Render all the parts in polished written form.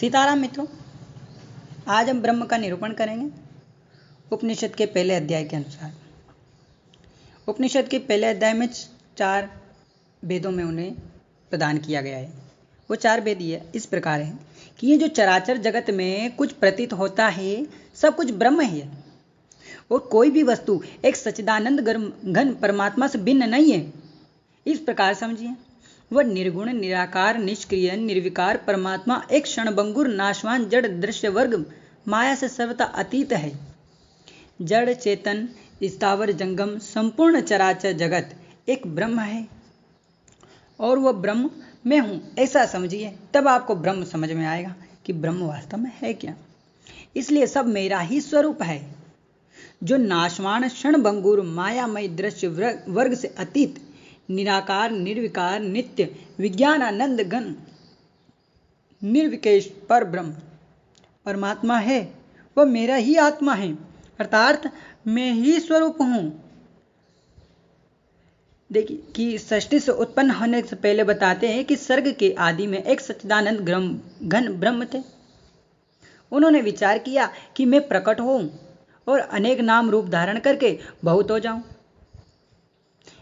सीताराम मित्रों, आज हम ब्रह्म का निरूपण करेंगे उपनिषद के पहले अध्याय के अनुसार। उपनिषद के पहले अध्याय में 4 वेदों में उन्हें प्रदान किया गया है। वो 4 वेद ये इस प्रकार है कि ये जो चराचर जगत में कुछ प्रतीत होता है सब कुछ ब्रह्म ही है और कोई भी वस्तु एक सच्चिदानंद घन परमात्मा से भिन्न नहीं है। इस प्रकार समझिए, वह निर्गुण निराकार निष्क्रिय निर्विकार परमात्मा एक क्षणभंगुर नाशवान जड़ दृश्य वर्ग माया से सर्वथा अतीत है। जड़ चेतन स्थावर जंगम संपूर्ण चराचर जगत एक ब्रह्म है और वह ब्रह्म मैं हूं, ऐसा समझिए। तब आपको ब्रह्म समझ में आएगा कि ब्रह्म वास्तव में है क्या। इसलिए सब मेरा ही स्वरूप है, जो नाशवान क्षणभंगुर मायामय दृश्य वर्ग से अतीत निराकार निर्विकार नित्य विज्ञानानंद घन निर्विकेश पर ब्रह्म परमात्मा है। वह मेरा ही आत्मा है, अर्थात मैं ही स्वरूप हूं। देखिए कि सृष्टि से उत्पन्न होने से पहले बताते हैं कि सर्ग के आदि में एक सच्चिदानंद घन ब्रह्म थे। उन्होंने विचार किया कि मैं प्रकट होऊं और अनेक नाम रूप धारण करके बहुत हो जाऊं।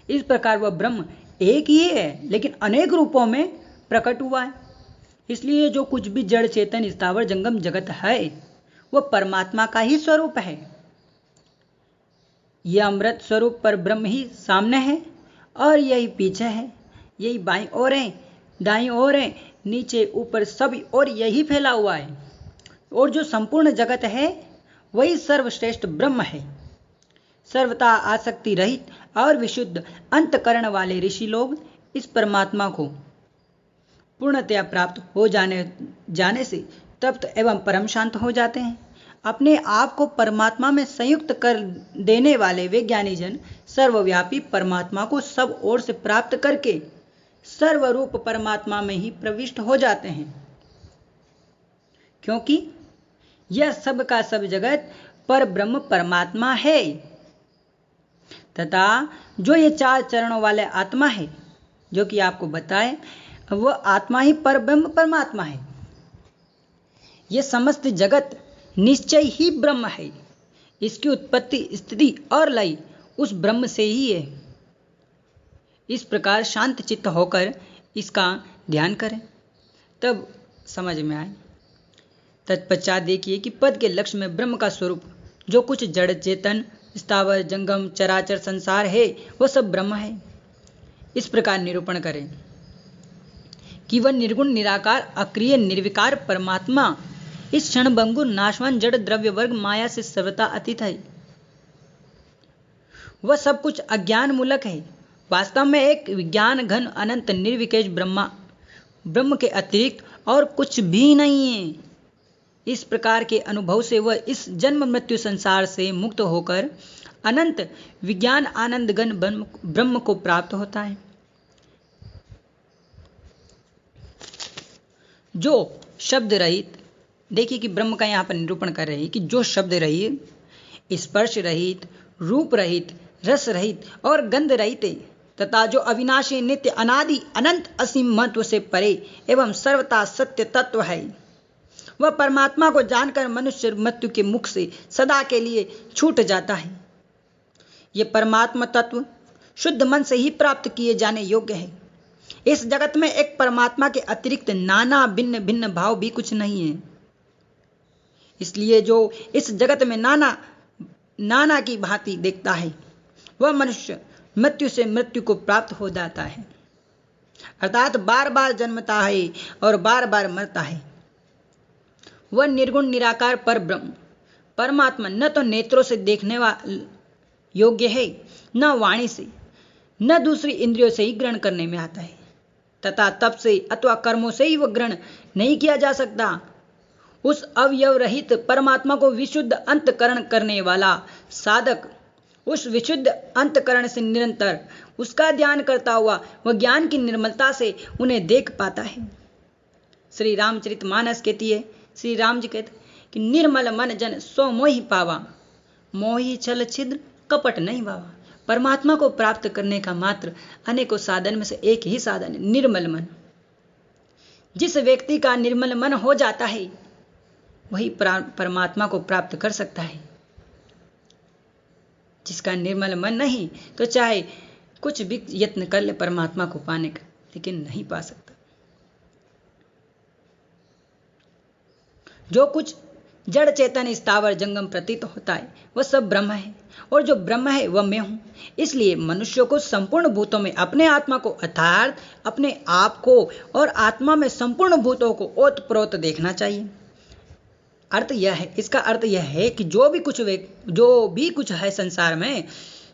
इस प्रकार वह ब्रह्म एक ही है लेकिन अनेक रूपों में प्रकट हुआ है। इसलिए जो कुछ भी जड़ चेतन स्थावर जंगम जगत है वह परमात्मा का ही स्वरूप है। यह अमृत स्वरूप पर ब्रह्म ही सामने है और यही पीछे है, यही बाईं ओर है दाईं ओर है नीचे ऊपर सभी और यही फैला हुआ है। और जो संपूर्ण जगत है वही सर्वश्रेष्ठ ब्रह्म है। सर्वथा आसक्ति रहित और विशुद्ध अंतकरण वाले ऋषि लोग इस परमात्मा को पूर्णतया प्राप्त हो जाने से तप्त एवं परम शांत हो जाते हैं। अपने आप को परमात्मा में संयुक्त कर देने वाले वे ज्ञानी जन सर्वव्यापी परमात्मा को सब ओर से प्राप्त करके सर्वरूप परमात्मा में ही प्रविष्ट हो जाते हैं, क्योंकि यह सब का सब जगत पर ब्रह्म परमात्मा है तथा जो ये 4 चरणों वाले आत्मा है जो कि आपको बताए वह आत्मा ही पर ब्रह्म परमात्मा है। यह समस्त जगत निश्चय ही ब्रह्म है। इसकी उत्पत्ति स्थिति और लय उस ब्रह्म से ही है। इस प्रकार शांत चित्त होकर इसका ध्यान करें तब समझ में आए। तत्पश्चात देखिए कि पद के लक्ष्य में ब्रह्म का स्वरूप जो कुछ जड़ चेतन स्थावर जंगम चराचर संसार है वह सब ब्रह्म है। इस प्रकार निरूपण करें कि वह निर्गुण निराकार अक्रिय निर्विकार परमात्मा इस क्षणभंगुर नाशवान जड़ द्रव्य वर्ग माया से सर्वथा अतीत है। वह सब कुछ अज्ञान मूलक है, वास्तव में एक विज्ञान घन अनंत निर्विकेश ब्रह्म के अतिरिक्त और कुछ भी नहीं है। इस प्रकार के अनुभव से वह इस जन्म मृत्यु संसार से मुक्त होकर अनंत विज्ञान आनंद घन ब्रह्म को प्राप्त होता है। जो शब्द रहित, देखिए कि ब्रह्म का यहां पर निरूपण कर रहे हैं कि जो शब्द रहित स्पर्श रहित रूप रहित रस रहित और गंध रहित तथा जो अविनाशी नित्य अनादि अनंत असीम महत्व से परे एवं सर्वथा सत्य तत्व है, वह परमात्मा को जानकर मनुष्य मृत्यु के मुख से सदा के लिए छूट जाता है। यह परमात्मा तत्व शुद्ध मन से ही प्राप्त किए जाने योग्य है। इस जगत में एक परमात्मा के अतिरिक्त नाना भिन्न भिन्न भाव भी कुछ नहीं है। इसलिए जो इस जगत में नाना की भांति देखता है वह मनुष्य मृत्यु से मृत्यु को प्राप्त हो जाता है, अर्थात बार बार जन्मता है और बार बार मरता है। वह निर्गुण निराकार पर ब्रह्म परमात्मा न तो नेत्रों से देखने योग्य है, न वाणी से, न दूसरी इंद्रियों से ही ग्रहण करने में आता है तथा तप से अथवा कर्मों से ही वह ग्रहण नहीं किया जा सकता। उस अवयव रहित परमात्मा को विशुद्ध अंतकरण करने वाला साधक उस विशुद्ध अंतकरण से निरंतर उसका ध्यान करता हुआ वह ज्ञान की निर्मलता से उन्हें देख पाता है। श्री रामचरितमानस कहती है, श्री राम जी कहते कि निर्मल मन जन सो मोहि पावा, मोहि छल छिद्र कपट नहीं भावा। परमात्मा को प्राप्त करने का मात्र अनेकों साधन में से एक ही साधन है, निर्मल मन। जिस व्यक्ति का निर्मल मन हो जाता है वही परमात्मा को प्राप्त कर सकता है। जिसका निर्मल मन नहीं तो चाहे कुछ भी यत्न कर ले परमात्मा को पाने का, लेकिन नहीं पा सकता। जो कुछ जड़ चेतन स्थावर जंगम प्रतीत होता है वह सब ब्रह्म है, और जो ब्रह्म है वह मैं हूं। इसलिए मनुष्य को संपूर्ण भूतों में अपने आत्मा को अर्थात अपने आप को और आत्मा में संपूर्ण भूतों को ओतप्रोत देखना चाहिए। अर्थ यह है, इसका अर्थ यह है कि जो भी कुछ है संसार में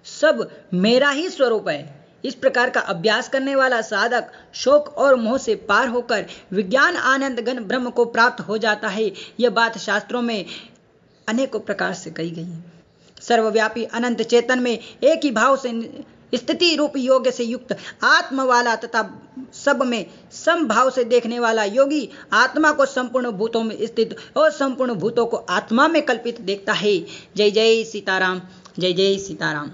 सब मेरा ही स्वरूप है। इस प्रकार का अभ्यास करने वाला साधक शोक और मोह से पार होकर विज्ञान आनंद घन ब्रह्म को प्राप्त हो जाता है। यह बात शास्त्रों में अनेकों प्रकार से कही गई है। सर्वव्यापी अनंत चेतन में एक ही भाव से स्थिति रूप योग से युक्त आत्मा वाला तथा सब में समभाव से देखने वाला योगी आत्मा को संपूर्ण भूतों में स्थित और संपूर्ण भूतों को आत्मा में कल्पित देखता है। जय जय सीताराम, जय जय सीताराम।